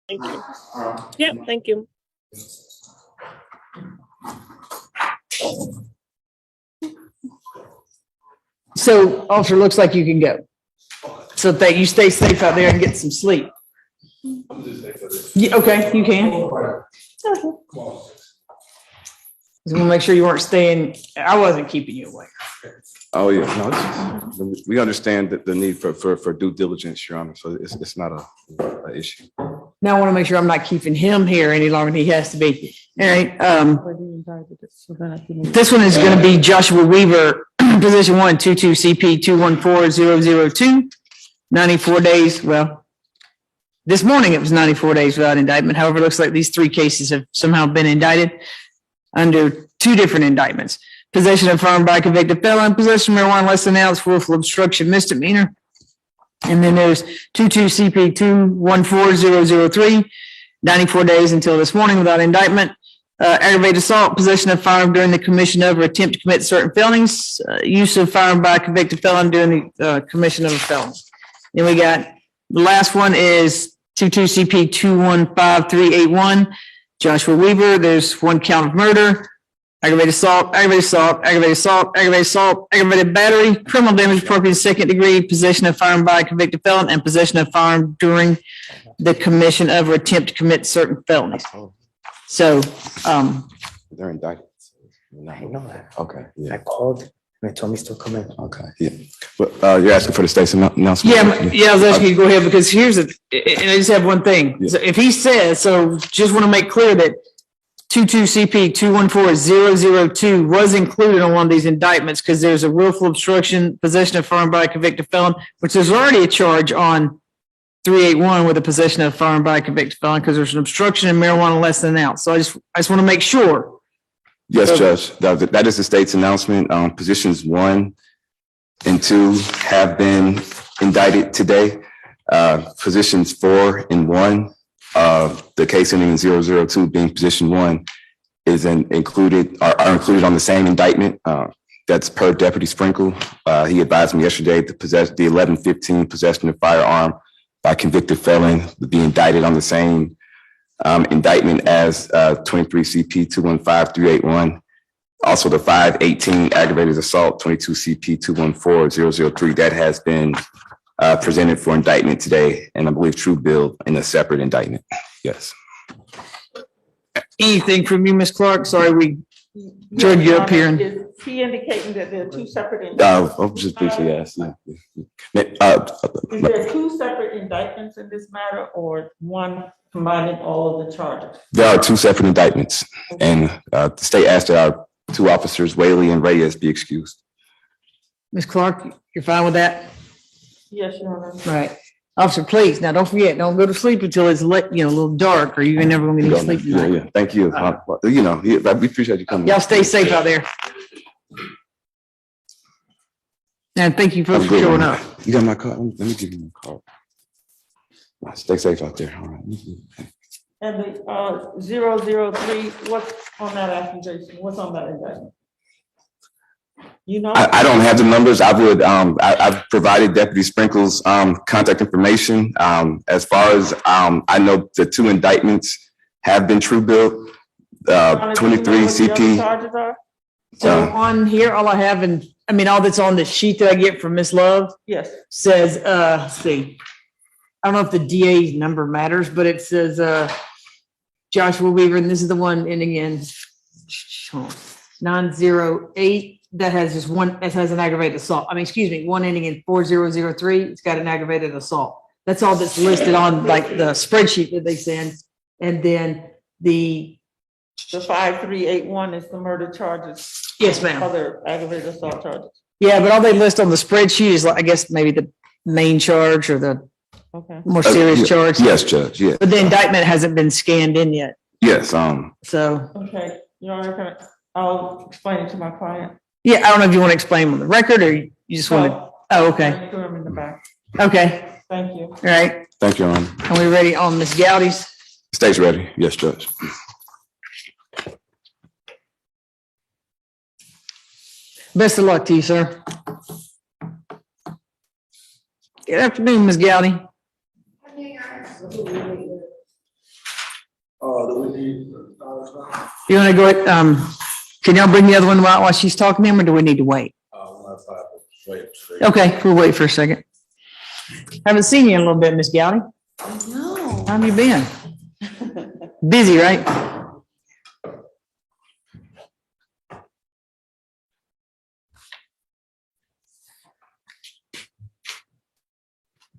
Thank you. Yeah, thank you. So, officer, looks like you can go. So that you stay safe out there and get some sleep. Yeah, okay, you can. Just want to make sure you weren't staying. I wasn't keeping you away. Oh yeah, no, we understand the need for due diligence, Your Honor. So it's not a issue. Now I want to make sure I'm not keeping him here any longer than he has to be. All right. This one is going to be Joshua Weaver, position 122 CP 214002. 94 days. Well, this morning it was 94 days without indictment. However, it looks like these three cases have somehow been indicted under two different indictments. Possession of firearm by a convicted felon, possession of marijuana less than an ounce, willful obstruction, misdemeanor. And then there's 22 CP 214003, 94 days until this morning without indictment. Aggravated assault, possession of firearm during the commission of or attempt to commit certain felonies, use of firearm by a convicted felon during the commission of a felony. Then we got the last one is 22 CP 215381, Joshua Weaver. There's one count of murder, aggravated assault, aggravated assault, aggravated assault, aggravated assault, aggravated battery, criminal damage appropriate second degree, possession of firearm by a convicted felon, and possession of firearm during the commission of or attempt to commit certain felonies. So, They're indicted. I know that. Okay. Yeah. I called and they told me still come in. Okay. Yeah. But you're asking for the state's announcement. yeah, I was asking you to go ahead because here's and I just have one thing. Yeah. So if he says, so just want to make clear that 22 CP 214002 was included on one of these indictments because there's a willful obstruction, possession of firearm by a convicted felon, which there's already a charge on 381 with a possession of firearm by a convicted felon because there's an obstruction and marijuana less than an ounce. So I just want to make sure. Yes, Judge. That is the state's announcement. Positions 1 and 2 have been indicted today. Positions 4 and 1, the case ending in 002 being position 1, is included on the same indictment. That's per Deputy Sprinkle. He advised me yesterday to possess the 1115 possession of firearm by convicted felon would be indicted on the same indictment as 23 CP 215381. Also the 518 aggravated assault, 22 CP 214003, that has been presented for indictment today, and I believe true bill in a separate indictment. Yes. Anything from you, Ms. Clark? Sorry, we drug you up here. Is he indicating that there are two separate indictments? I'll just briefly ask. Is there two separate indictments in this matter or one combining all of the charges? There are two separate indictments, and the state asked that our two officers, Whaley and Reyes, be excused. Ms. Clark, you're fine with that? Yes, Your Honor. Right. Officer, please, now don't forget, don't go to sleep until it's a little dark or you're never going to get sleep Yeah, tonight. yeah. Thank you. We appreciate you coming. Y'all stay safe out there. And thank you folks for showing up. You got my card? Let me give you my card. Stay safe out there. All right. And the 003, what's on that accusation? What's on that indictment? You know? I don't have the numbers. I've provided Deputy Sprinkle's contact information. As far as I know, the two indictments have been true bill. 23 CP. So on here, all I have, all that's on the sheet that I get from Miss Love Yes. says, let's see. I don't know if the DA's number matters, but it says Joshua Weaver, and this is the one ending in 908. That has just one, it has an aggravated assault. One ending in 4003. It's got an aggravated assault. That's all that's listed on like the spreadsheet that they send. And then the 5381 is the murder charges. Yes, ma'am. Other aggravated assault charges. Yeah, but all they list on the spreadsheet is, I guess, maybe the main charge or the more serious charge. Yes, Judge. Yeah. But the indictment hasn't been scanned in yet. Yes. So. Okay, Your Honor, I'll explain it to my client. Yeah, I don't know if you want to explain on the record or you just want to. Oh, okay. Put him in the back. Okay. Thank you. All right. Thank you, Your Honor. Are we ready on Ms. Gowdy's? Stays ready. Yes, Judge. Best of luck to you, sir. Good afternoon, Ms. Gowdy. do we need? You want to go, can y'all bring the other one out while she's talking to him, or do we need to wait? Wait. Okay, we'll wait for a second. Haven't seen you in a little bit, Miss Gowdy. No. How have you been? Busy, right?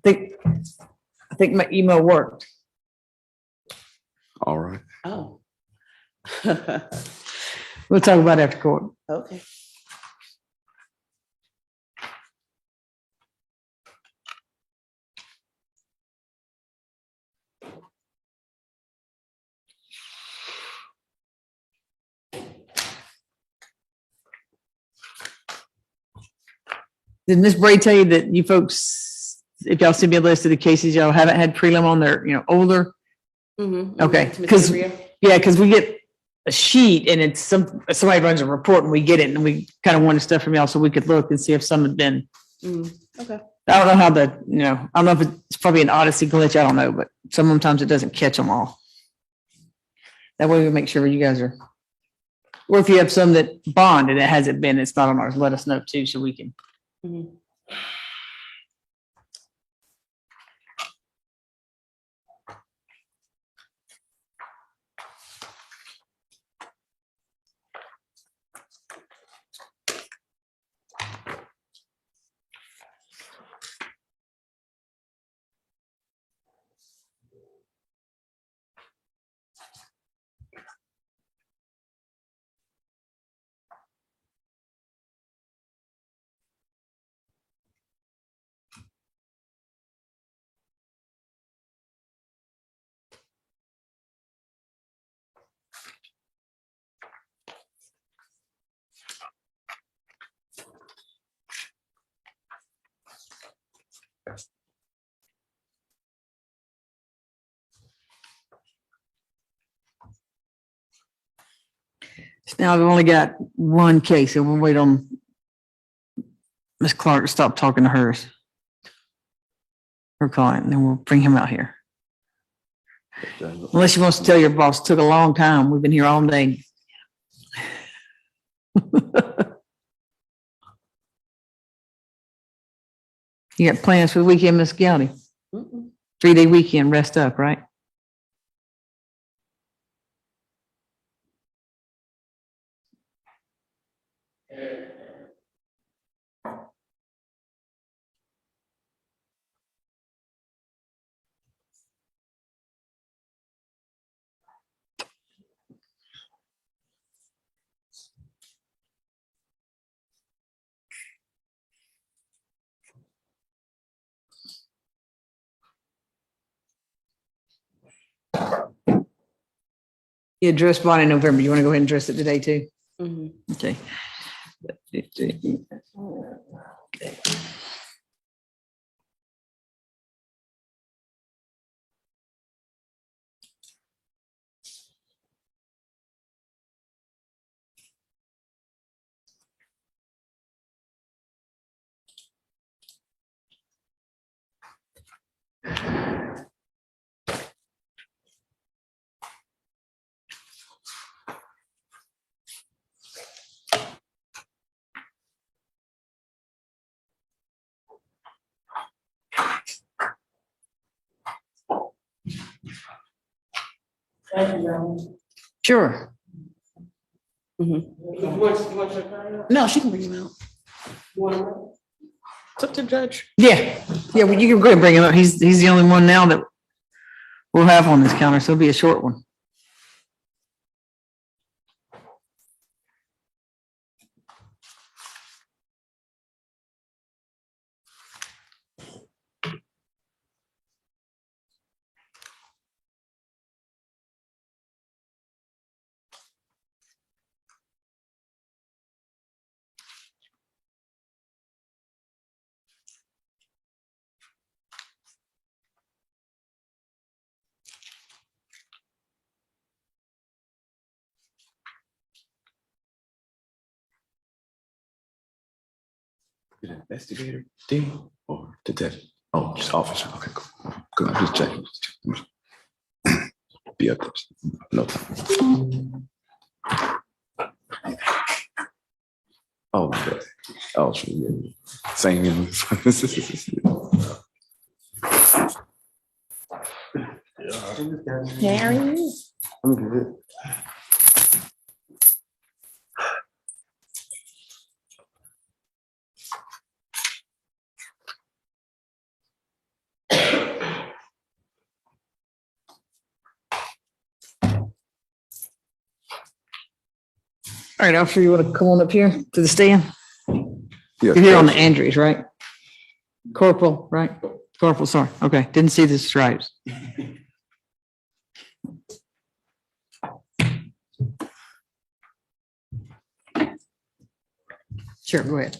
I think my email worked. All right. Oh. We'll talk about it after court. Okay. Did Ms. Bray tell you that you folks, if y'all send me a list of the cases, y'all haven't had prelim on their, older? Okay, because, yeah, because we get a sheet and it's somebody runs a report and we get it and we kind of wanted stuff from y'all so we could look and see if some had been. Okay. I don't know how I don't know if it's probably an Odyssey glitch, I don't know, but sometimes it doesn't catch them all. That way we make sure you guys are, or if you have some that bond and it hasn't been, it's not on ours, let us know too, so we can. Now we've only got one case, and we'll wait on Ms. Clark to stop talking to her client, and then we'll bring him out here. Unless she wants to tell your boss, took a long time. We've been here all day. You got plans for the weekend, Miss Gowdy? 3-day weekend, rest up, right? You addressed bond in November. You want to go ahead and address it today too? Okay. Thank you, Sure. No, she can bring him out. It's up to the judge. Yeah. Yeah, well, you can go ahead and bring him up. He's the only one now that we'll have on this counter, so it'll be a short one. Investigator D or detective? Oh, just officer. Okay, cool. Good. I'm just checking. be up there. No time. Oh, my God. Oh, yeah. Same. Harry. I'm good. All right, Officer, you want to come on up here to the stand? Yeah, You're here on the Judge. Andrews, right? Corporal, right? Corporal, sorry. Okay, didn't see the stripes. Sure, go ahead.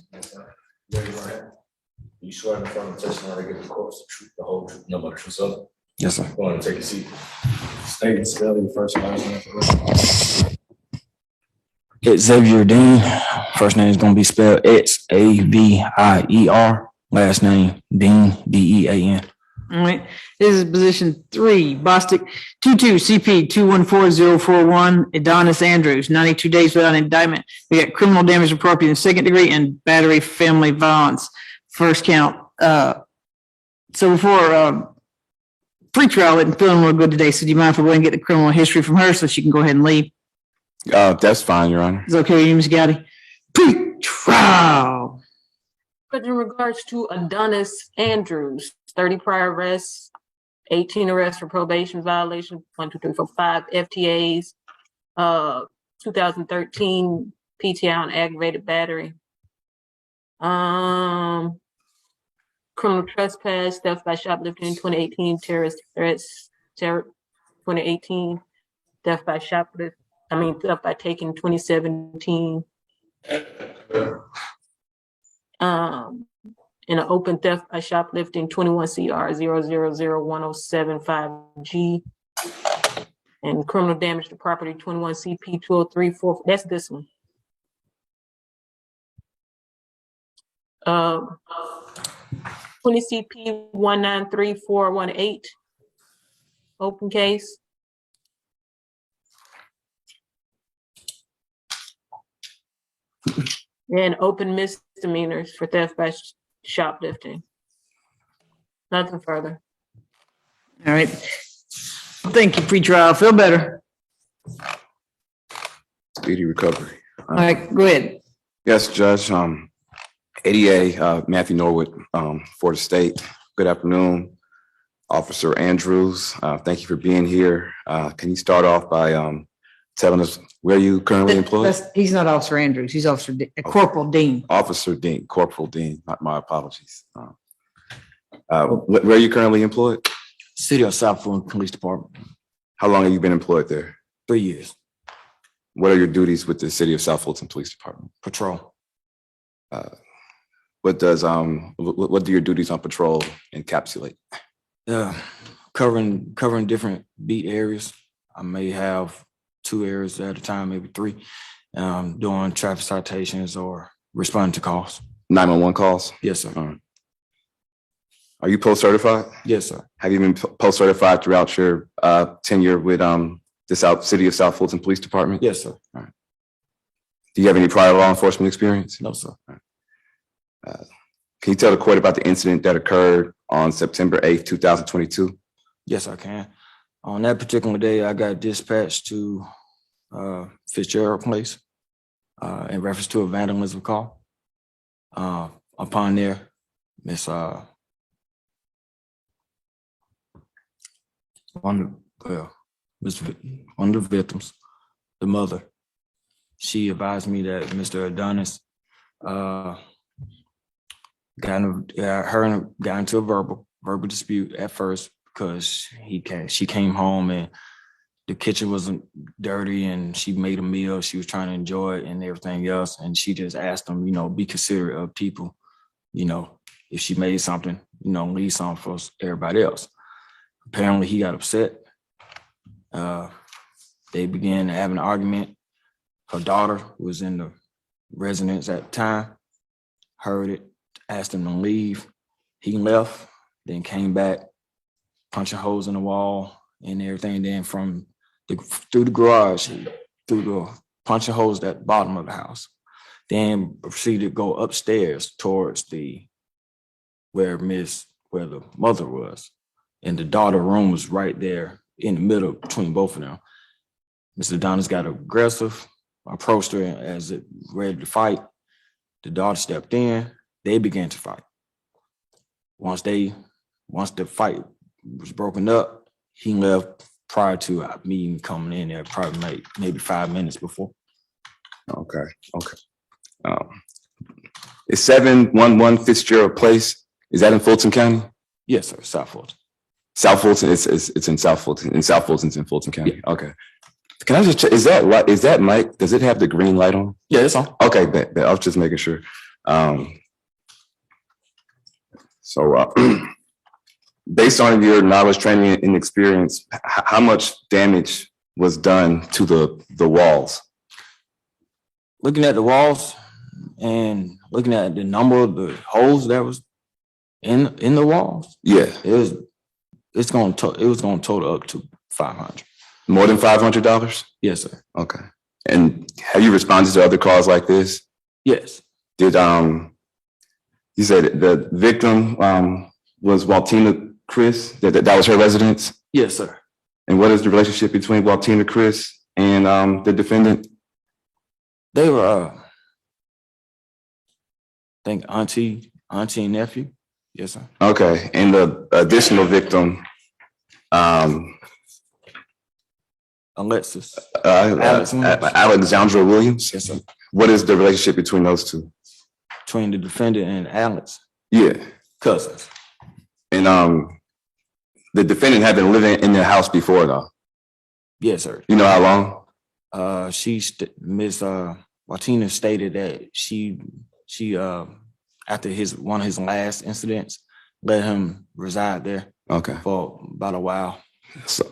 You swear in front of the testimony to give the court the truth, the whole truth, nothing but the truth, so. Yes, sir. Go on and take a seat. State and spell your first and last name for us. It's Xavier Dean. First name is gonna be spelled Xavier. Last name Dean, Dean. All right, this is position 3, Bostic 22 CP 214041, Adonis Andrews, 92 days without indictment. We got criminal damage appropriate in second degree and battery family violence, first count. So before pretrial isn't feeling real good today, so do you mind if we go ahead and get the criminal history from her so she can go ahead and leave? That's fine, Your Honor. Is it okay with you, Ms. Gowdy? Pretrial. But in regards to Adonis Andrews, 30 prior arrests, 18 arrests for probation violation, 1, 2, 3, 4, 5 FTAs, 2013 PTI on aggravated battery, criminal trespass, theft by shoplifting in 2018, terrorist threats, 2018, theft by shoplifting, theft by taking 2017. In an open theft by shoplifting, 21 CR 0001075G, and criminal damage to property, 21 CP 2034. That's this one. 20 CP 193418, open case. And open misdemeanors for theft by shoplifting. Nothing further. All right. Thank you, pretrial. Feel better. Speedy recovery. All right, go ahead. Yes, Judge. ADA Matthew Norwood for the state. Good afternoon, Officer Andrews. Thank you for being here. Can you start off by telling us where you currently employed? He's not Officer Andrews. He's Corporal Dean. Officer Dean, Corporal Dean. My apologies. Where are you currently employed? City of South Florida Police Department. How long have you been employed there? 3 years. What are your duties with the City of South Fulton Police Department? Patrol. What do your duties on patrol encapsulate? Covering different beat areas. I may have 2 areas at a time, maybe 3. Doing traffic citations or responding to calls. 911 calls? Yes, sir. Are you post-certified? Yes, sir. Have you been post-certified throughout your tenure with the City of South Fulton Police Department? Yes, sir. All right. Do you have any prior law enforcement experience? No, sir. Can you tell the court about the incident that occurred on September 8th, 2022? Yes, I can. On that particular day, I got dispatched to Fitzgerald Place in reference to a vandalism call. Upon there, one of the victims, the mother, she advised me that Mr. Adonis got into a verbal dispute at first because she came home and the kitchen wasn't dirty and she made a meal. She was trying to enjoy it and everything else. And she just asked him, be considerate of people, if she made something, leave something for everybody else. Apparently he got upset. They began to have an argument. Her daughter, who was in the residence at the time, heard it, asked him to leave. He left, then came back, punching holes in the wall and everything. Then through the garage, through the punching holes at the bottom of the house. Then proceeded to go upstairs towards where the mother was. And the daughter room was right there in the middle between both of them. Mr. Adonis got aggressive, approached her as it ready to fight. The daughter stepped in, they began to fight. Once the fight was broken up, he left prior to me coming in there, probably maybe 5 minutes before. Okay. Is 711 Fitzgerald Place, is that in Fulton County? Yes, sir, South Fulton. South Fulton, it's in South Fulton, and South Fulton's in Fulton County. Yeah. Okay. Can I just check, is that mic, does it have the green light on? Yeah, it's on. Okay, bet. I was just making sure. Based on your knowledge, training, and experience, how much damage was done to the walls? Looking at the walls and looking at the number of the holes that was in the walls, Yeah. it was going to total up to $500. More than $500? Yes, sir. Okay. And have you responded to other calls like this? Yes. Did you said the victim was Waltina Chris? That was her residence? Yes, sir. And what is the relationship between Waltina Chris and the defendant? They were, I think, auntie and nephew. Yes, sir. Okay. And the additional victim, Alexis. Alex Williams. Alexandra Williams? Yes, sir. What is the relationship between those two? Between the defendant and Alex. Yeah. Cousins. And the defendant had been living in their house before, though. Yes, sir. You know how long? Miss Martina stated that she after one of his last incidents, let him reside there. Okay. For about a while. So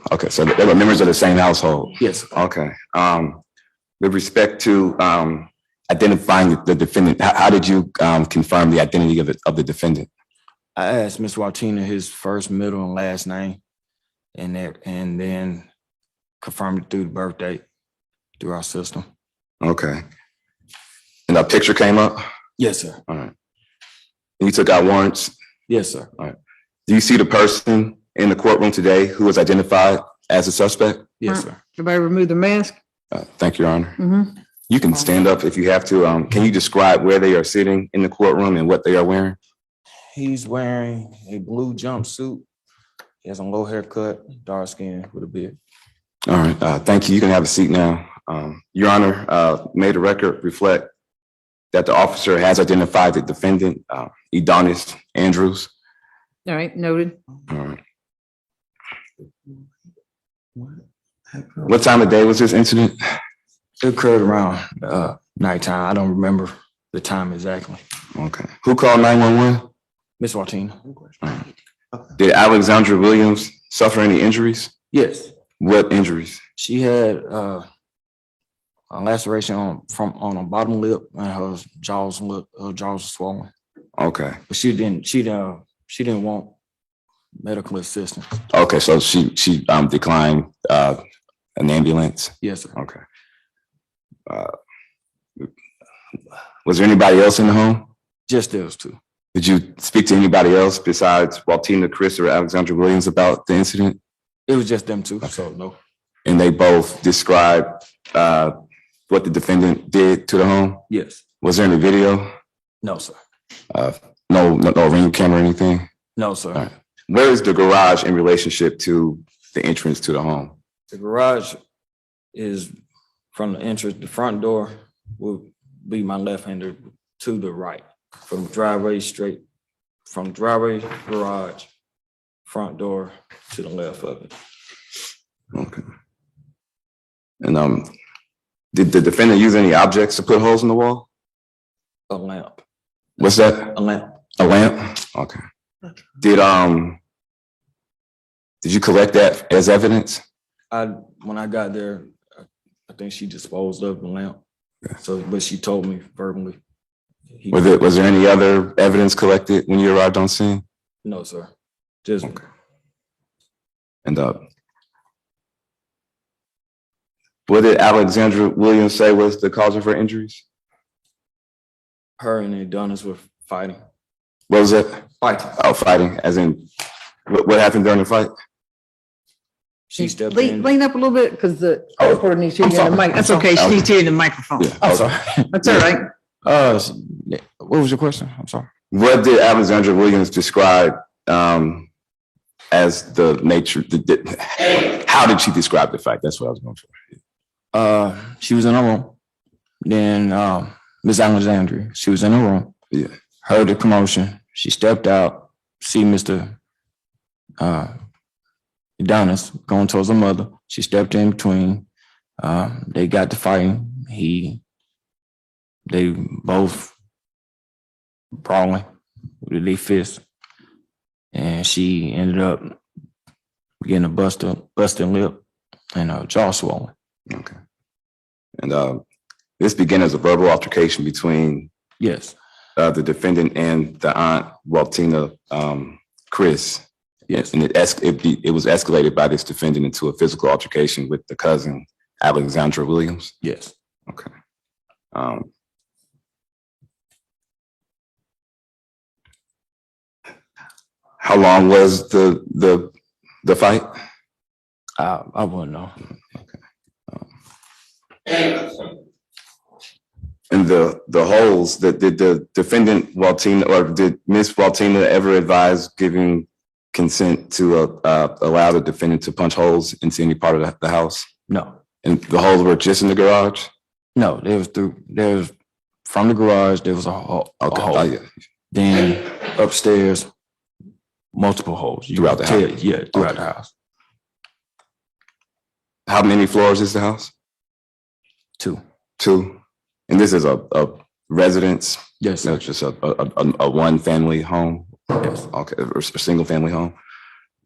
they were members of the same household. Yes. Okay. With respect to identifying the defendant, how did you confirm the identity of the defendant? I asked Miss Martina his first, middle, and last name, and then confirmed it through the birth date through our system. Okay. And a picture came up? Yes, sir. All right. And you took out warrants? Yes, sir. All right. Do you see the person in the courtroom today who was identified as a suspect? Yes, sir. Everybody remove the mask? Thank you, Your Honor. Mm-hmm. You can stand up if you have to. Can you describe where they are sitting in the courtroom and what they are wearing? He's wearing a blue jumpsuit. He has a low haircut, dark skin with a beard. All right. Thank you. You can have a seat now. Your Honor, may the record reflect that the officer has identified the defendant, Adonis Andrews. All right, noted. All right. What time of day was this incident? It occurred around nighttime. I don't remember the time exactly. Okay. Who called 911? Miss Martina. Did Alexandra Williams suffer any injuries? Yes. What injuries? She had a laceration on her bottom lip, and her jaws were swollen. Okay. But she didn't want medical assistance. Okay, so she declined an ambulance. Yes, sir. Okay. Was there anybody else in the home? Just those two. Did you speak to anybody else besides Waltina Chris or Alexandra Williams about the incident? It was just them two, so no. And they both described what the defendant did to the home? Yes. Was there any video? No, sir. No ring camera or anything? No, sir. All right. Where is the garage in relationship to the entrance to the home? The garage is from the entrance. The front door will be my left-hander to the right. From driveway, garage, front door to the left of it. Okay. And did the defendant use any objects to put holes in the wall? A lamp. What's that? A lamp. A lamp? Okay. Did you collect that as evidence? When I got there, I think she disposed of the lamp. Okay. So, but she told me verbally. Was there any other evidence collected when you arrived on scene? No, sir. Just okay. And What did Alexandra Williams say was the cause of her injuries? Her and Adonis were fighting. What was it? Fighting. Oh, fighting, as in, what happened during the fight? She stepped Lean, in. lean up a little bit because the Oh, reporter needs to I'm hear you in the sorry. mic. That's I'm okay. She sorry. needs to hear you in the microphone. Yeah. I'm sorry. That's all right. What was your question? I'm sorry. What did Alexandra Williams describe as the nature? How did she describe the fight? That's what I was going for. She was in her room. Then Miss Alexandria, she was in her room. Yeah. Heard the commotion. She stepped out, see Mr. Adonis going towards her mother. She stepped in between. They got to fighting. They both brawling with their fists. And she ended up getting a busted lip and a jaw swollen. Okay. And this began as a verbal altercation between Yes. the defendant and the aunt, Waltina Chris. Yes, and it was escalated by this defendant into a physical altercation with the cousin, Alexandra Williams. Yes. Okay. How long was the fight? I wouldn't know. And the holes, did the defendant Waltina, or did Miss Waltina ever advise giving consent to allow the defendant to punch holes into any part of the house? No. And the holes were just in the garage? No, there was from the garage, there was a hole. Okay. A hole. Oh, yeah. Then upstairs, multiple holes. Throughout the house? Yeah, throughout Okay. the house. How many floors is the house? 2. 2. And this is a residence? Yes. No, just a one family home? Yes. Okay, or a single family home?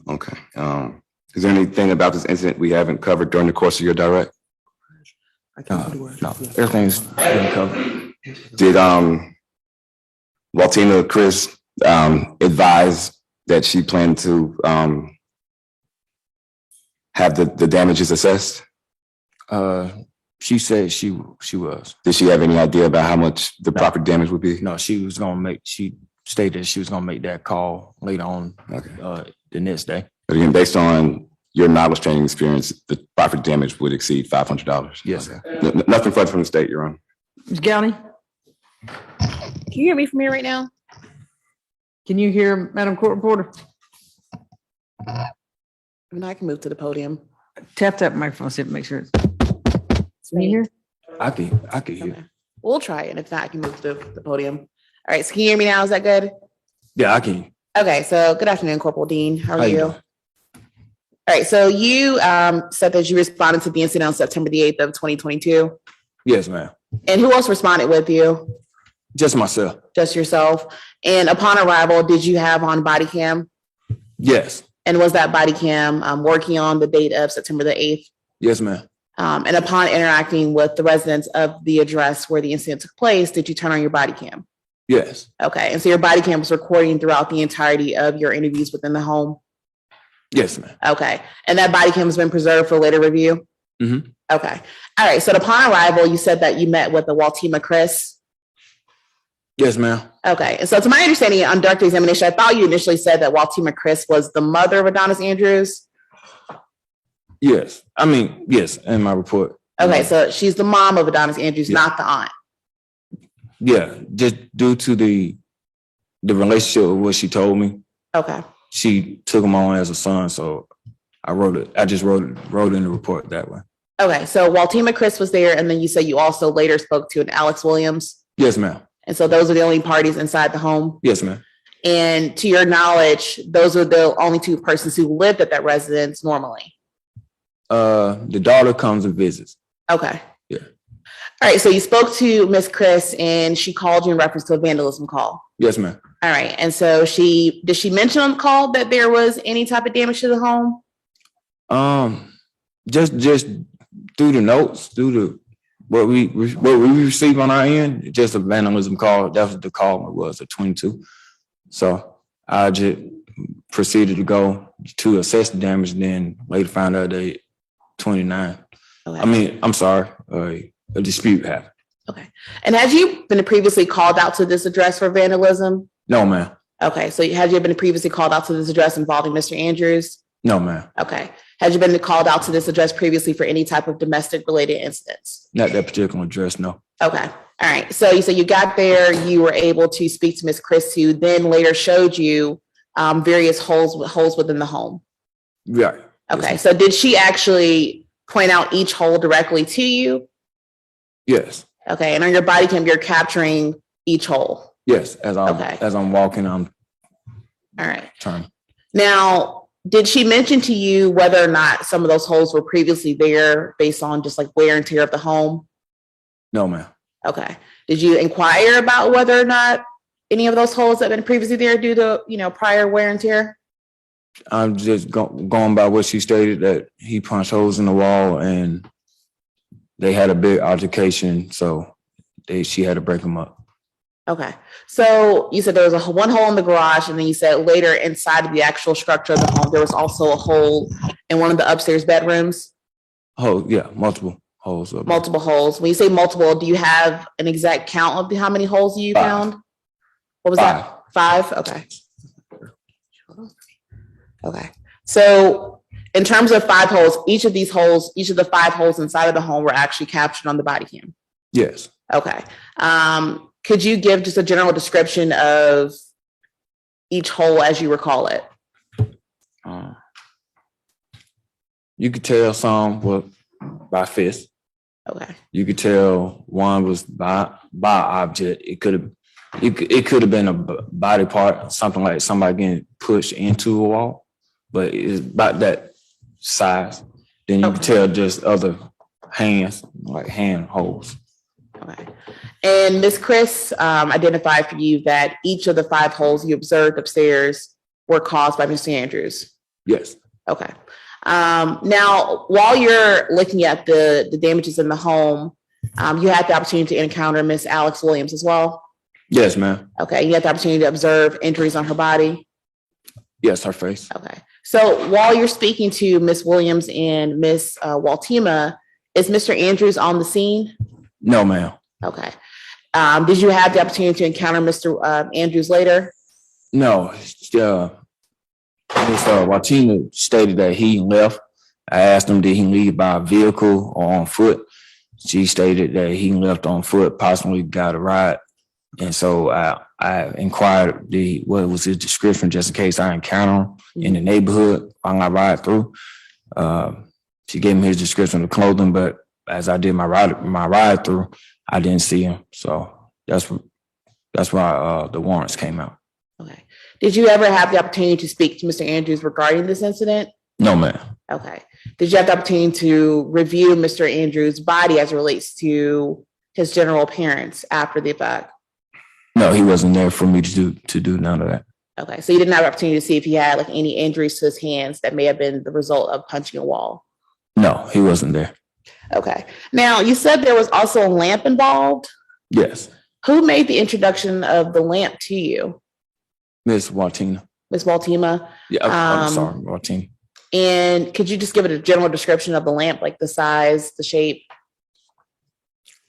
Okay. Is there anything about this incident we haven't covered during the course of your direct? No, everything's been covered. Did Waltina Chris advise that she planned to have the damages assessed? She said she was. Did she have any idea about how much the property damage would be? No, she stated she was gonna make that call later on the next day. But again, based on your knowledge, training, experience, the property damage would exceed $500. Yes. Okay. Nothing further from the state, Your Honor. Ms. Galney, Can you hear me from here right now? can you hear Madam Court Reporter? I mean, I can move to the podium. Tap that microphone, see if make sure it's. Can you hear? I could hear. Okay. We'll try it. And if not, I can move to the podium. All right. So can you hear me now? Is that good? Yeah, I can. Okay. So good afternoon, Corporal Dean. How are How you you? doing? All right. So you said that you responded to the incident on September the 8th of 2022. Yes, ma'am. And who else responded with you? Just myself. Just yourself. And upon arrival, did you have on body cam? Yes. And was that body cam working on the date of September the 8th? Yes, ma'am. And upon interacting with the residents of the address where the incident took place, did you turn on your body cam? Yes. Okay. And so your body cam was recording throughout the entirety of your interviews within the home? Yes, ma'am. Okay. And that body cam has been preserved for later review? Mm-hmm. Okay. All right. So upon arrival, you said that you met with the Waltima Chris? Yes, ma'am. Okay. And so to my understanding on direct examination, I thought you initially said that Waltima Chris was the mother of Adonis Andrews? Yes. I mean, yes, in my report. Okay. So she's the mom of Adonis Andrews, Yeah. not the aunt? Yeah, just due to the relationship of what she told me, Okay. she took him on as a son. So I just wrote it in the report that way. Okay. So Waltima Chris was there, and then you said you also later spoke to an Alex Williams? Yes, ma'am. And so those are the only parties inside the home? Yes, ma'am. And to your knowledge, those are the only two persons who lived at that residence normally? The daughter comes and visits. Okay. Yeah. All right. So you spoke to Miss Chris and she called you in reference to a vandalism call. Yes, ma'am. All right. And so did she mention on the call that there was any type of damage to the home? Just through the notes, what we received on our end, just a vandalism call. That was the call. It was at 22. So I just proceeded to go to assess the damage, then later found out that 29. Okay. I mean, I'm sorry, a dispute happened. Okay. And had you been previously called out to this address for vandalism? No, ma'am. Okay. So had you been previously called out to this address involving Mr. Andrews? No, ma'am. Okay. Had you been called out to this address previously for any type of domestic related incidents? Not that particular address, no. Okay. All right. So you said you got there, you were able to speak to Ms. Chris, who then later showed you various holes within the home. Right. Okay. So did she actually point out each hole directly to you? Yes. Okay. And on your body cam, you're capturing each hole. Yes. As I'm walking, I'm All right. turning. Now, did she mention to you whether or not some of those holes were previously there based on just like wear and tear of the home? No, ma'am. Okay. Did you inquire about whether or not any of those holes had been previously there due to, prior wear and tear? I'm just going by what she stated, that he punched holes in the wall and they had a big altercation, so she had to break them up. Okay. So you said there was one hole in the garage, and then you said later inside of the actual structure of the home, there was also a hole in one of the upstairs bedrooms? Oh, yeah, multiple holes. Multiple holes. When you say multiple, do you have an exact count of how many holes you found? What was that? 5? Okay. Okay. So in terms of 5 holes, each of the 5 holes inside of the home were actually captured on the body cam? Yes. Okay. Could you give just a general description of each hole as you recall it? You could tell some were by fist. Okay. You could tell one was by object. It could have been a body part, something like somebody getting pushed into a wall, but it's about that size. Then you could tell just other hands, like hand holes. Okay. And Ms. Chris identified for you that each of the 5 holes you observed upstairs were caused by Mr. Andrews? Yes. Okay. Now, while you're looking at the damages in the home, you had the opportunity to encounter Miss Alex Williams as well? Yes, ma'am. Okay. You had the opportunity to observe injuries on her body? Yes, her face. Okay. So while you're speaking to Miss Williams and Miss Waltima, is Mr. Andrews on the scene? No, ma'am. Okay. Did you have the opportunity to encounter Mr. Andrews later? No. Miss Waltina stated that he left. I asked him, did he leave by vehicle or on foot? She stated that he left on foot, possibly got a ride. And so I inquired what was his description, just in case I encounter him in the neighborhood while I ride through. She gave me his description of clothing, but as I did my ride through, I didn't see him. So that's why the warrants came out. Okay. Did you ever have the opportunity to speak to Mr. Andrews regarding this incident? No, ma'am. Okay. Did you have the opportunity to review Mr. Andrews' body as it relates to his general appearance after the fact? No, he wasn't there for me to do none of that. Okay. So you didn't have the opportunity to see if he had like any injuries to his hands that may have been the result of punching a wall? No, he wasn't there. Okay. Now, you said there was also a lamp involved? Yes. Who made the introduction of the lamp to you? Miss Waltina. Miss Waltima? Yeah, I'm sorry, Waltina. And could you just give it a general description of the lamp, like the size, the shape?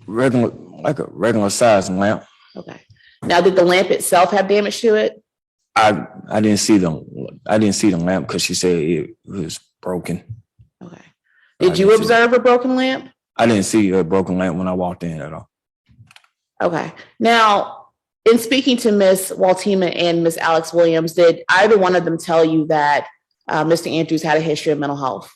Like a regular size lamp. Okay. Now, did the lamp itself have damage to it? I didn't see the lamp because she said it was broken. Okay. Did you observe a broken lamp? I didn't see a broken lamp when I walked in at all. Okay. Now, in speaking to Miss Waltima and Miss Alex Williams, did either one of them tell you that Mr. Andrews had a history of mental health?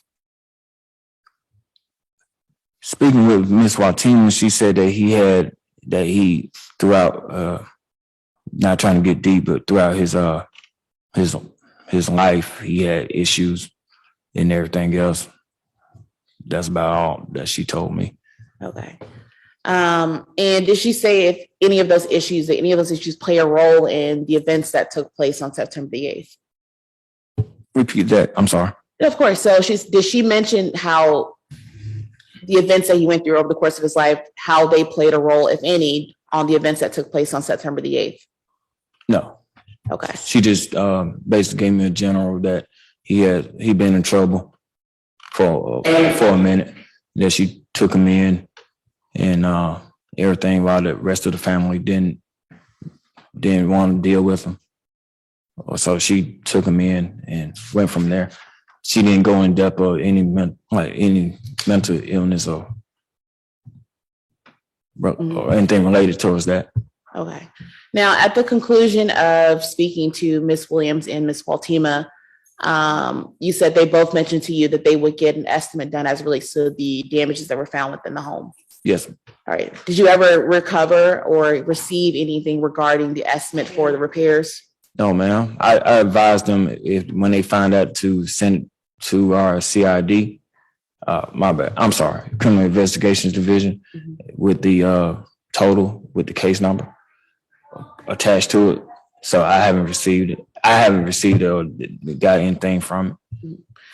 Speaking with Miss Waltima, she said that he throughout, not trying to get deep, but throughout his life, he had issues and everything else. That's about all that she told me. Okay. And did she say if any of those issues play a role in the events that took place on September the 8th? Repeat that. I'm sorry. Of course. So did she mention how the events that he went through over the course of his life, how they played a role, if any, on the events that took place on September the 8th? No. Okay. She just basically gave me a general that he been in trouble for a minute. that she took him in and everything while the rest of the family didn't want to deal with him. So she took him in and went from there. She didn't go in depth of any mental illness or anything related towards that. Okay. Now, at the conclusion of speaking to Ms. Williams and Ms. Waltima, you said they both mentioned to you that they would get an estimate done as it relates to the damages that were found within the home. Yes. All right. Did you ever recover or receive anything regarding the estimate for the repairs? No, ma'am. I advised them when they find out to send it to our CID. My bad. I'm sorry. Criminal Investigations Division with the total with the case number attached to it. So I haven't received it. I haven't received it or got anything from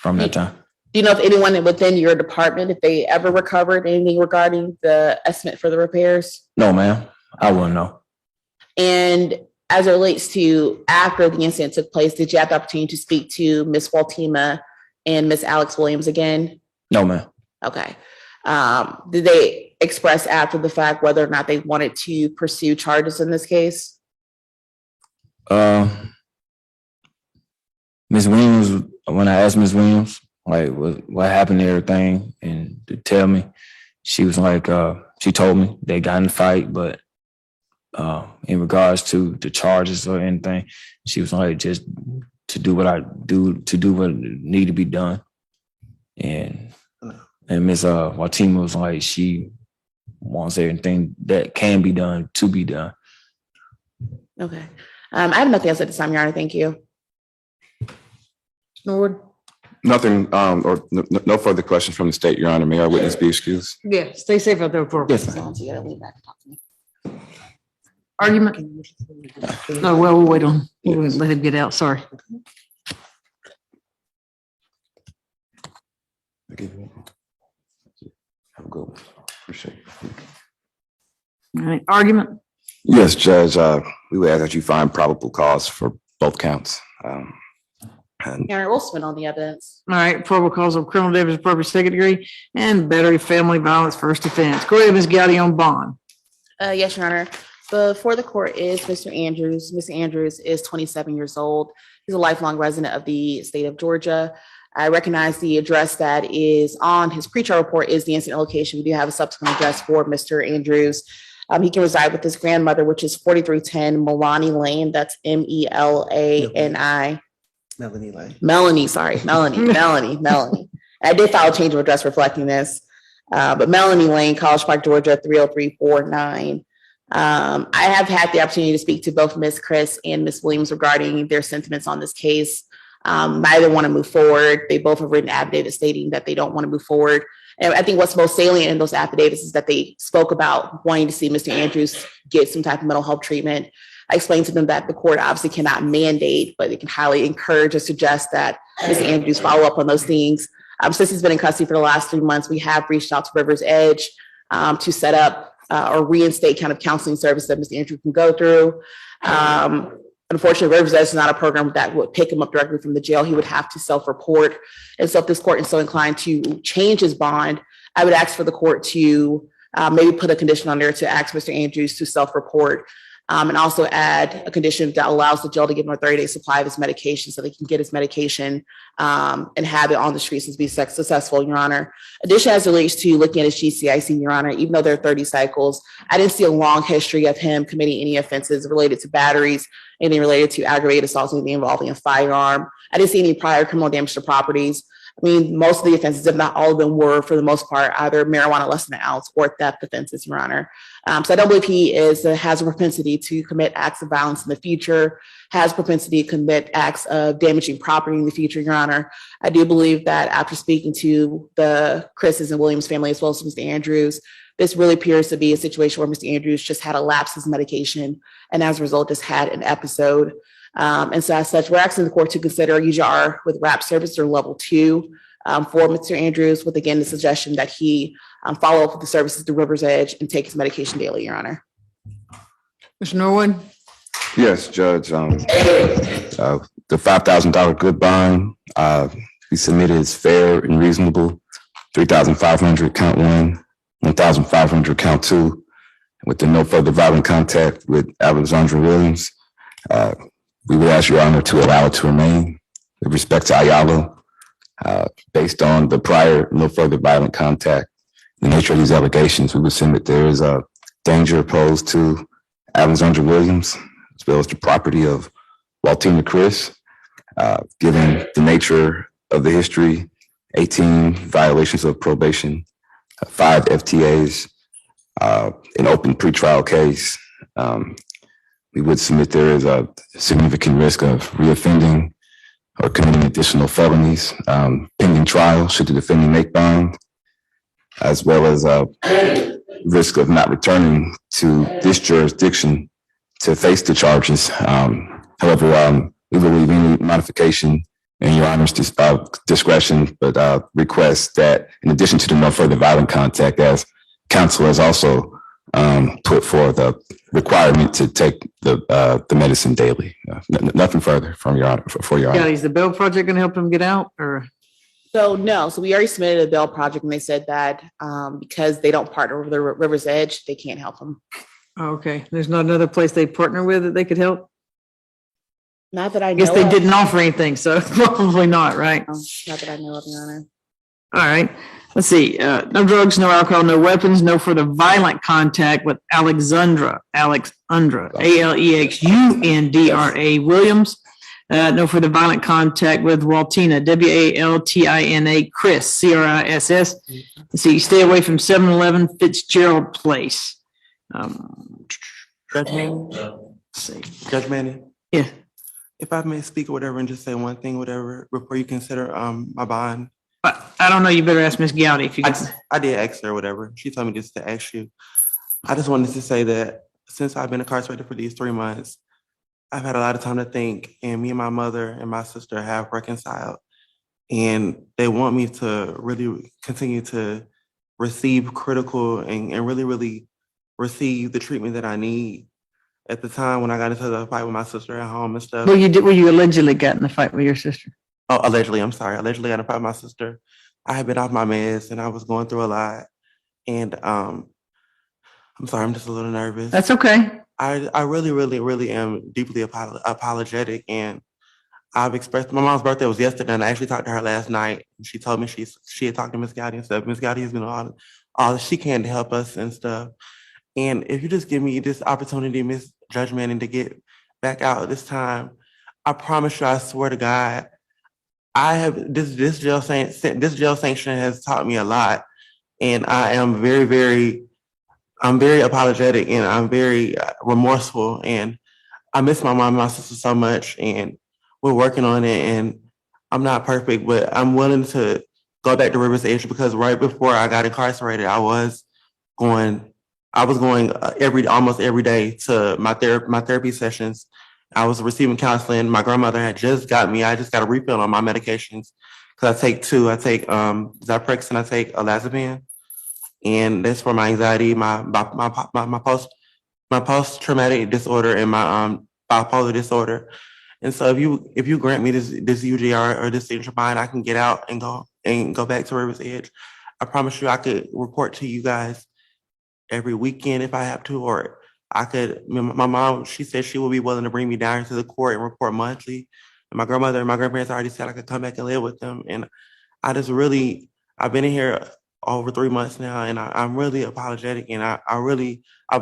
that time. Do you know if anyone within your department, if they ever recovered anything regarding the estimate for the repairs? No, ma'am. I wouldn't know. And as it relates to after the incident took place, did you have the opportunity to speak to Ms. Waltima and Ms. Alex Williams again? No, ma'am. Okay. Did they express after the fact whether or not they wanted to pursue charges in this case? Ms. Williams, when I asked Ms. Williams, like what happened to everything, and to tell me, she was like, she told me they got in a fight, but in regards to the charges or anything, she was like, just to do what need to be done. And Ms. Waltima was like, she wants everything that can be done to be done. Okay. I have nothing else at this time, Your Honor. Thank you. Norwood? Nothing, or no further questions from the state, Your Honor. May our witness be excused? Yeah, stay safe out there for Yes, So you gotta leave that to talk to me. argument. No, well, we'll wait on, we'll let him get out. Sorry. Have a good one. Appreciate it. All right, argument. Yes, Judge, we would ask that you find probable cause for both counts. And Your Honor, we'll spin on the evidence. All right, probable cause of criminal damage, purpose, second degree, and battery, family violence, first offense. Go ahead, Ms. Gowdy on bond. Yes, Your Honor. Before the court is Mr. Andrews. Mr. Andrews is 27 years old. He's a lifelong resident of the state of Georgia. I recognize the address that is on his pretrial report is the incident location. We do have a subsequent address for Mr. Andrews. He can reside with his grandmother, which is 4310 Melanie Lane. That's Melani. Melanie Lane. Melanie. I did file a change of address reflecting this. But Melanie Lane, College Park, Georgia, 30349. I have had the opportunity to speak to both Ms. Chris and Ms. Williams regarding their sentiments on this case. Neither want to move forward. They both have written affidavits stating that they don't want to move forward. And I think what's most salient in those affidavits is that they spoke about wanting to see Mr. Andrews get some type of mental health treatment. I explained to them that the court obviously cannot mandate, but it can highly encourage or suggest that Mr. Andrews follow up on those things. Since he's been in custody for the last 3 months, we have reached out to Rivers Edge to set up or reinstate kind of counseling service that Mr. Andrews can go through. Unfortunately, Rivers Edge is not a program that would pick him up directly from the jail. He would have to self-report. And so if this court is so inclined to change his bond, I would ask for the court to maybe put a condition on there to ask Mr. Andrews to self-report. And also add a condition that allows the jail to give him a 30-day supply of his medication so they can get his medication and have it on the streets and be successful, Your Honor. Additionally, as it relates to looking at his GCIC, Your Honor, even though there are 30 cycles, I didn't see a long history of him committing any offenses related to batteries, anything related to aggravated assaults, anything involving a firearm. I didn't see any prior criminal damage to properties. I mean, most of the offenses, if not all of them, were, for the most part, either marijuana less than an ounce or theft offenses, Your Honor. So I don't believe he has a propensity to commit acts of violence in the future, has propensity to commit acts of damaging property in the future, Your Honor. I do believe that after speaking to the Chris's and Williams family, as well as Mr. Andrews, this really appears to be a situation where Mr. Andrews just had a lapse in his medication and as a result just had an episode. And so as such, we're asking the court to consider UJR with RAP service or level 2 for Mr. Andrews, with again the suggestion that he follow up with the services to Rivers Edge and take his medication daily, Your Honor. Mr. Norwood? yes, Judge, the $5,000 good bond, we submitted is fair and reasonable. 3,500 count one, 1,500 count two, with the no further violent contact with Alexandra Williams. We would ask Your Honor to allow it to remain. With respect to Ayala, based on the prior no further violent contact, the nature of these allegations, we would submit there is a danger posed to Alexandra Williams, as well as the property of Waltina Chris, given the nature of the history, 18 violations of probation, 5 FTAs, an open pretrial case. We would submit there is a significant risk of reoffending or committing additional felonies pending trial should the defendant make bond, as well as a risk of not returning to this jurisdiction to face the charges. However, we believe any modification in Your Honor's discretion, but request that in addition to the no further violent contact, as counsel has also put forth a requirement to take the medicine daily. Nothing further from Your Honor, for Your Honor. Yeah, is the Bell Project gonna help him get out or? So no, so we already submitted a bail project and they said that because they don't partner with the River's Edge, they can't help them. Okay, there's not another place they partner with that they could help? Not that I I know guess they of. didn't offer anything, so probably not, right? No, not that I know of, Your Honor. All right, let's see, no drugs, no alcohol, no weapons, no further violent contact with Alexandra, Alexundra Williams. No further violent contact with Waltina, Waltina Chris, Criss. Let's see, stay away from 7-Eleven Fitzgerald Place. Judge Manning? Let's see. Judge Manning? Yeah. If I may speak or whatever and just say one thing, whatever, before you consider my bond. I don't know, you better ask Miss Gowdy if you can. I did ask her whatever. She told me just to ask you. I just wanted to say that since I've been incarcerated for these 3 months, I've had a lot of time to think, and me and my mother and my sister have reconciled. And they want me to really continue to receive critical and really, really receive the treatment that I need. At the time when I got into the fight with my sister at home and stuff. Well, you allegedly got in a fight with your sister. Oh, allegedly, I'm sorry. Allegedly got in a fight with my sister. I had been off my meds and I was going through a lot. And I'm sorry, I'm just a little nervous. That's okay. I really, really, really am deeply apologetic. And I've expressed, my mom's birthday was yesterday and I actually talked to her last night. She told me she had talked to Miss Gowdy and stuff. Miss Gowdy has been all that she can to help us and stuff. And if you just give me this opportunity, Miss Judge Manning, to get back out this time, I promise you, I swear to God, I have this jail sanction has taught me a lot, and I am I'm very apologetic and I'm very remorseful, and I miss my mom and my sister so much, and we're working on it, and I'm not perfect, but I'm willing to go back to River's Edge because right before I got incarcerated, I was going almost every day to my therapy sessions. I was receiving counseling. My grandmother had just got me. I just got a refill on my medications because I take 2. I take Zyprexa and I take Olazepam, and that's for my anxiety, my post traumatic disorder, and my bipolar disorder. And so if you grant me this UGR or this signature bond, I can get out and go back to River's Edge. I promise you, I could report to you guys every weekend if I have to, or I could, my mom, she said she would be willing to bring me down to the court and report monthly. And my grandmother and my grandparents already said I could come back and live with them. And I've been in here over 3 months now, and I'm really apologetic, and I've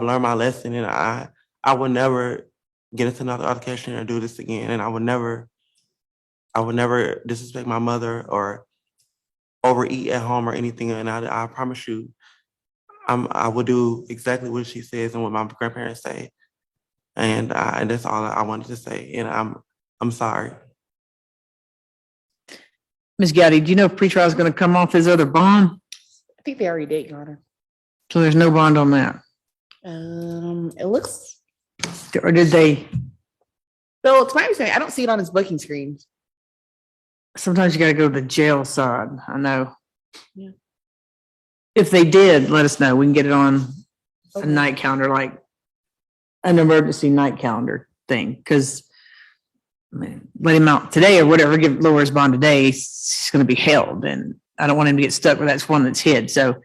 learned my lesson, and I would never get into another altercation or do this again. And I would never disrespect my mother or overeat at home or anything. And I promise you, I will do exactly what she says and what my grandparents say, and that's all I wanted to say. And I'm sorry. Ms. Gowdy, do you know if pretrial is going to come off his other bond? I think they already did, Your Honor. So there's no bond on that, It looks, or did they? so to my understanding, I don't see it on his booking screen. Sometimes you got to go to the jail side. I know. Yeah. If they did, let us know. We can get it on a Okay. night calendar, like an emergency night calendar thing. Because let him out today or whatever, lower his bond today. He's going to be held, and I don't want him to get stuck where that's one that's hid. So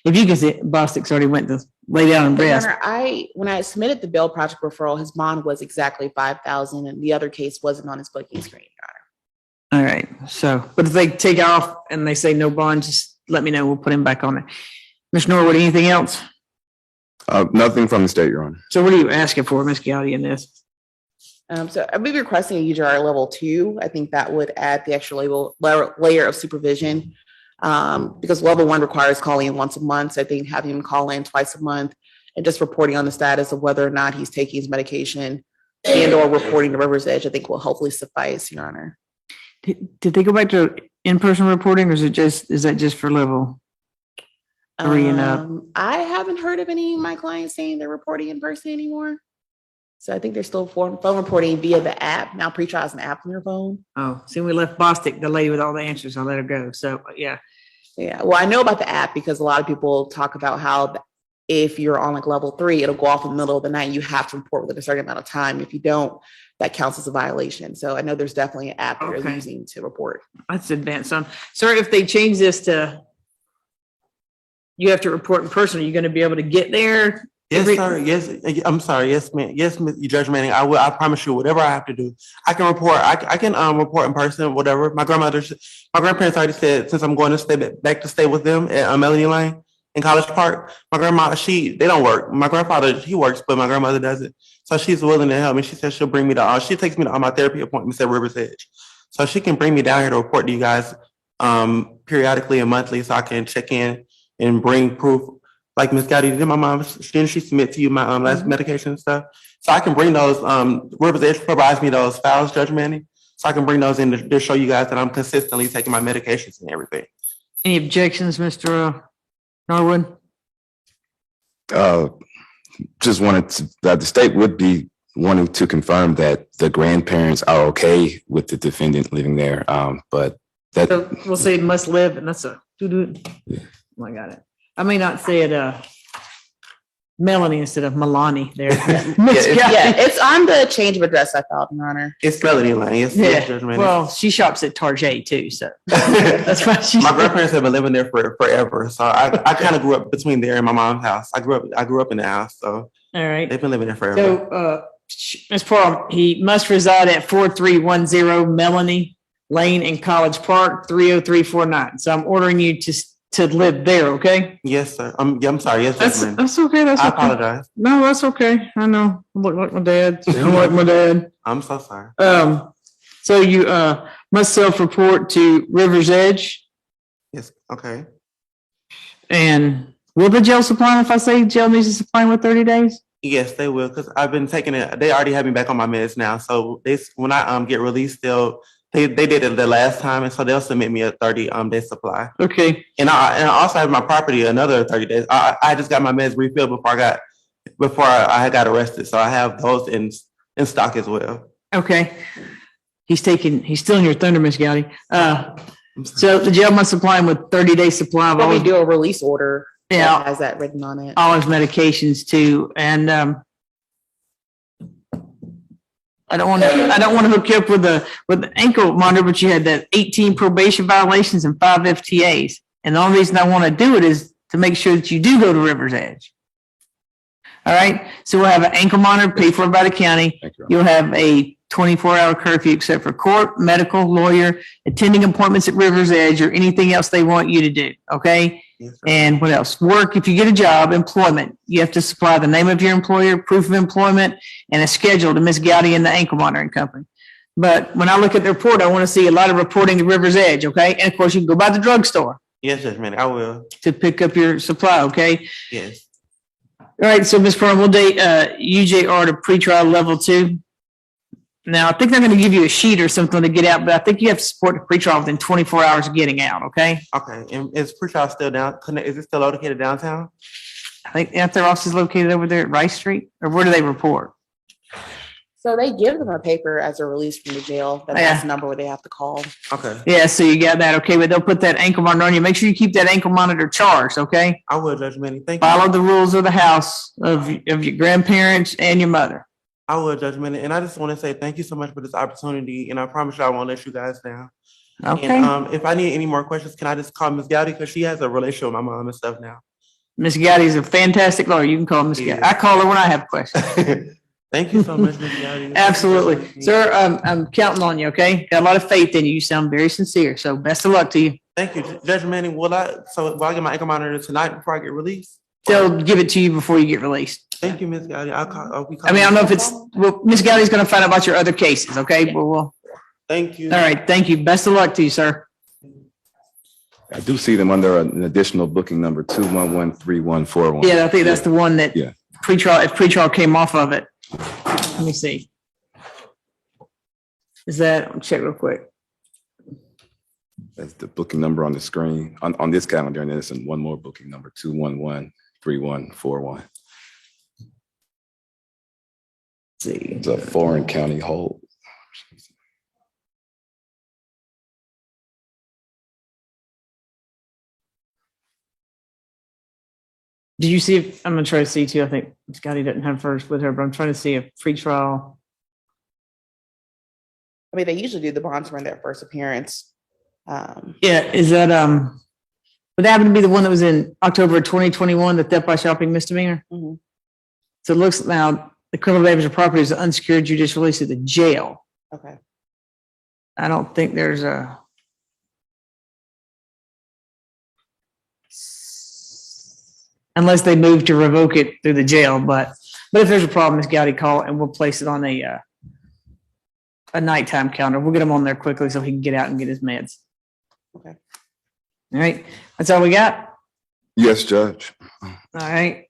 if you can see, Bostic's already went to lay down and Your rest. Honor, when I submitted the bail project referral, his bond was exactly 5,000 and the other case wasn't on his booking screen, Your Honor. All right. So, but if they take off and they say no bond, just let me know. We'll put him back on there. Mr. Norwood, anything else? Nothing from the state, Your Honor. So what are you asking for, Ms. Gowdy, in this? So I'd be requesting a UJR level 2. I think that would add the extra layer of supervision. Because level 1 requires calling in once a month. So I think having him call in twice a month and just reporting on the status of whether or not he's taking his medication and or reporting to River's Edge, I think will hopefully suffice, Your Honor. Did they go back to in-person reporting, or is that just for level 3 and up? I haven't heard of any of my clients saying they're reporting in person anymore. So I think they're still phone reporting via the app. Now pretrial has an app on your phone. Oh, see, we left Bostic, the lady with all the answers. I'll let her go. So, yeah. Yeah, well, I know about the app because a lot of people talk about how if you're on like level 3, it'll go off in the middle of the night. You have to report within a certain amount of time. If you don't, that counts as a violation. So I know there's definitely an app that they're using to report. That's advanced. Sorry, if they change this to you have to report in person, are you going to be able to get there? Yes, sir. Yes, I'm sorry. Yes, ma'am. Yes, Judge Manning. I will. I promise you, whatever I have to do, I can report. I can report in person. Whatever. My grandparents already said since I'm going to back to stay with them at Melanie Lane in College Park. My grandma, they don't work. My grandfather, he works, but my grandmother doesn't. So she's willing to help me. She said she'll bring me to she takes me to all my therapy appointments at River's Edge, so she can bring me down here to report to you guys periodically and monthly, so I can check in and bring proof. Like Ms. Gotti, did my mom, didn't she submit to you my last medication and stuff? So I can bring those, River's Edge provides me those files, Judge Manning. So I can bring those in to show you guys that I'm consistently taking my medications and everything. Any objections, Mr. Norwood? Just wanted to, the state would be wanting to confirm that the grandparents are okay with the defendant living there. But that. So we'll say must live, and that's a Yeah. Oh, I got it. I may not say it Melanie instead of Milani there. Yeah, it's on the change of address I filed, Your Honor. It's Melanie Lane. Yes, Yeah. Judge Manning. Well, she shops at Target too, so that's why she's. My grandparents have been living there forever, so I kind of grew up between there and my mom's house. I grew up in the house, so All right. they've been living there forever. So, Ms. Paul, he must reside at 4310 Melanie Lane in College Park, 30349. So I'm ordering you to live there, okay? Yes, sir. I'm sorry. Yes, Judge Manning. That's okay. That's I okay. apologize. No, that's okay. I know. I look like my dad. I look like my dad. I'm so sorry. So you must self-report to River's Edge, Yes. Okay. and will the jail supply him if I say jail needs to supply him with 30 days? Yes, they will, because I've been taking it. They already have me back on my meds now. So when I get released, they did it the last time, and so they'll submit me a 30-day supply. Okay. And I also have my property another 30 days. I just got my meds refilled before I got arrested, so I have those in stock as well. Okay. He's still in your thunder, Miss Gowdy. So the jail must supply him with 30-day supply of But all we his, do a release order Yeah. that has that written on it. all his medications too. And I don't want to hook you up with the ankle monitor, but you had that 18 probation violations and 5 FTAs. And the only reason I want to do it is to make sure that you do go to River's Edge. All right. So we'll have an ankle monitor paid for by the county. Thank you. You'll have a 24-hour curfew except for court, medical, lawyer, attending appointments at River's Edge, or anything else they want you to do. Okay. Yes, sir. And what else? Work. If you get a job, employment, you have to supply the name of your employer, proof of employment, and a schedule to Ms. Gowdy and the ankle monitoring company. But when I look at the report, I want to see a lot of reporting to River's Edge. Okay. And of course, you can go by the drugstore Yes, Judge Manning, I will. to pick up your supply. Okay. Yes. All right. So Ms. Pearl, we'll date UJR to pretrial level 2. Now, I think they're going to give you a sheet or something to get out, but I think you have to support the pretrial within 24 hours of getting out, okay? Okay. And is pretrial still down? Is it still located downtown? I think their office is located over there at Rice Street, or where do they report? So they give them a paper as a release from the jail that has a number where they have to call. Okay. Yeah, so you got that, okay, but they'll put that ankle monitor on you. Make sure you keep that ankle monitor charged, okay? I will, Judge Manning. Thank you. Follow the rules of the house of your grandparents and your mother. I will, Judge Manning. And I just want to say thank you so much for this opportunity. And I promise you I won't let you guys down. Okay, And if I need any more questions, can I just call Ms. Gowdy? Because she has a relationship with my mom and stuff now. Ms. Gowdy is a fantastic lawyer. You can call Ms. Gowdy. Yeah. I call her when I have questions. Thank you so much, Ms. Gowdy. Absolutely. Sir, I'm counting on you, okay? Got a lot of faith in you. You sound very sincere, so best of luck to you. Thank you. Judge Manning, will I get my ankle monitor tonight before I get released? They'll give it to you before you get released. Thank you, Ms. Gowdy. I'll be I mean, I don't calling. know if it's, well, Ms. Gowdy's gonna find out about your other cases, okay? Well, all Thank you. right, thank you. Best of luck to you, sir. I do see them under an additional booking number 2113141. Yeah, I think that's the one that Yeah. pretrial, if pretrial came off of it. Let me see. Is that, I'll check real quick. That's the booking number on the screen, on this calendar, and there's one more booking number, 2113141. Let's see. It's a foreign county hold. Did you see if, I'm gonna try to see too, I think Scotty doesn't have hers with her, but I'm trying to see if pretrial. I mean, they usually do the bonds for their first appearance. Yeah, is that, would that happen to be the one that was in October 2021, the theft by shopping misdemeanor? Mhm. So it looks now, the criminal damage of property is unsecured judicial release to the jail. Okay. I don't think there's a. Unless they move to revoke it through the jail, but if there's a problem, Ms. Gowdy, call and we'll place it on a nighttime calendar. We'll get him on there quickly so he can get out and get his meds. Okay. All right, that's all we got. Yes, Judge. All right.